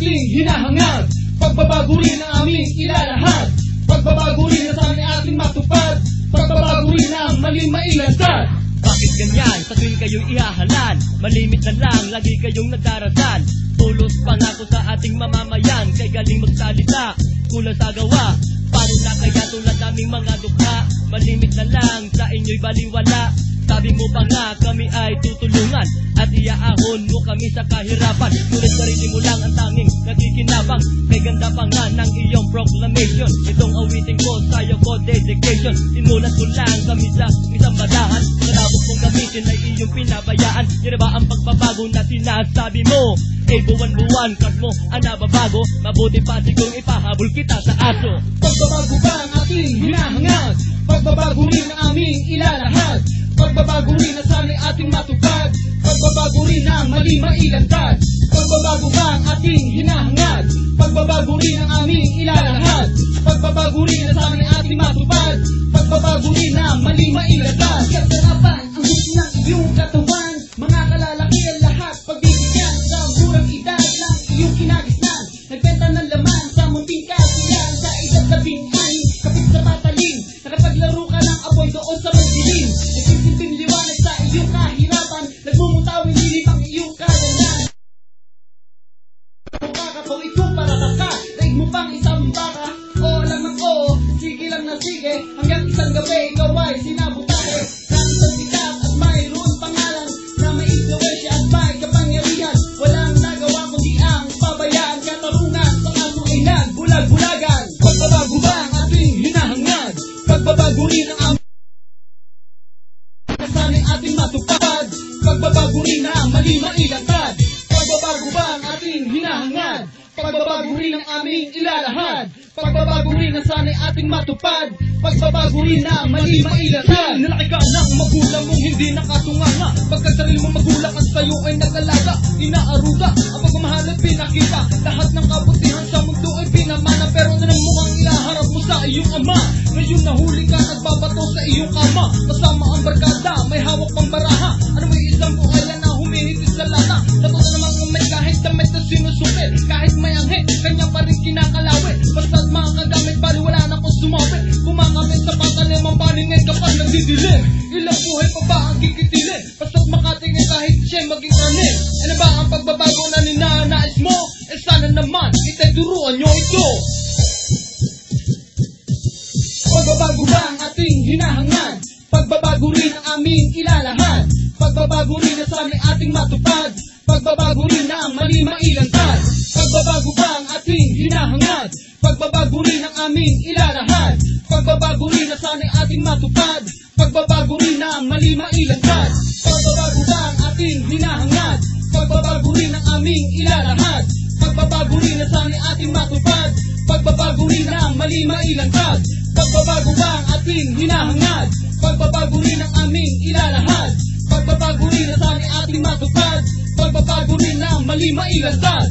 ating hinahangad. Pagbabago rin ang aming ilalahad. Pagbabago rin na sana ating matupad. Pagbabago rin ang maling mailantad. Bakit ganyan? Sa tuwing kayo'y ihahalan, malimit na lang, lagi kayong nagdarasal. Tulos pangako sa ating mamamayan, kay galing magsalita, kulang sa gawa. Paano na kaya tulad naming mga dukha? Malimit na lang, sa inyo'y baliwala. Sabi mo pa nga, kami ay tutulungan at iaahon mo kami sa kahirapan. Ngunit sarili mo lang ang tanging nakikinabang. Kay ganda pa nga ng iyong proclamation. Itong awiting ko sa'yo ko dedication. Sinulat ko lang kami sa isang badahan. Kalabot mong gamitin ay iyong pinabayaan. Yan ba ang pagbabago na sinasabi mo? Buwan-buwan kat mo ang nababago. Mabuti pa sigong ipahabol kita sa aso. Pagbabago ba ang ating hinahangad? Pagbabago rin ang aming ilalahad. Pagbabago rin na sana'y ating matupad. Pagbabago rin ang mali mailantad. Pagbabago ba ang ating hinahangad? Pagbabago rin ang aming ilalahad. Pagbabago rin na sana'y ating matupad. Pagbabago rin ang mali mailantad. Kasarapan ang gusto ng iyong katawan. Mga kalalaki ang lahat pagbibigyan. Sa murang edad ng iyong kinagisnan. Nagbenta ng laman sa munting kasiyan. Sa edad 19, kapit sa patalim. Nakapaglaro ka ng apoy doon sa magdilim. Nagsisilbing liwanag sa iyong kahirapan. Nagmumutawin dilim ang iyong kalanan. Makakataw ito para baka. Daig mo pang isang baka. Oo lang ng oo, sige lang na sige. Hanggang isang gabi ikaw ay sinabutahe. Nandang sikat at mayroon pangalan na may influensya at may kapangyarihan. Walang nagawa kundi ang pabayaan. Katarungan sa ano ay nagbulag-bulagan. Pagbabago ba ang ating hinahangad? Pagbabago rin ang aming sana'y ating matupad. Pagbabago rin ang mali mailantad. Pagbabago ba ang ating hinahangad? Pagbabago rin ang aming ilalahad. Pagbabago rin ang sana'y ating matupad. Pagbabago rin ang mali mailantad. Nalaki ka ng magulang mong hindi nakatunganga. Pagkat sarili mong magulang at sa'yo ay nagalaga. Inaaruga ang pagmamahal at pinakita. Lahat ng kabutihan sa mundo ay pinamana. Pero ano nang mukhang ilaharap mo sa iyong ama? Ngayon nahuli ka at babato sa iyong kama. Kasama ang barkada, may hawak pang baraha. Ano may isang buhayan na humihitis sa lata. Tapos na namang umay kahit damit na sinusupit. Kahit may anghit, kanya pa rin kinakalawit. Basta't mga kagamit, bali wala na kong sumapit. Kumakamit sa patalim ang paningin kapag nagdidilim. Ilang buhay pa ba ang gigitilin? Basta't makatingin kahit siya'y maging anin. Ano ba ang pagbabago na ninanais mo? Eh sana naman, itay turuan nyo ito. Pagbabago ba ang ating hinahangad? Pagbabago rin ang aming ilalahad. Pagbabago rin na sana'y ating matupad. Pagbabago rin na ang mali mailantad. Pagbabago ba ang ating hinahangad? Pagbabago rin ang aming ilalahad. Pagbabago rin na sana'y ating matupad. Pagbabago rin na ang mali mailantad. Pagbabago ba ang ating hinahangad? Pagbabago rin ang aming ilalahad. Pagbabago rin na sana'y ating matupad. Pagbabago rin na ang mali mailantad. Pagbabago ba ang ating hinahangad? Pagbabago rin ang aming ilalahad. Pagbabago rin na sana'y ating matupad. Pagbabago rin na ang mali mailantad.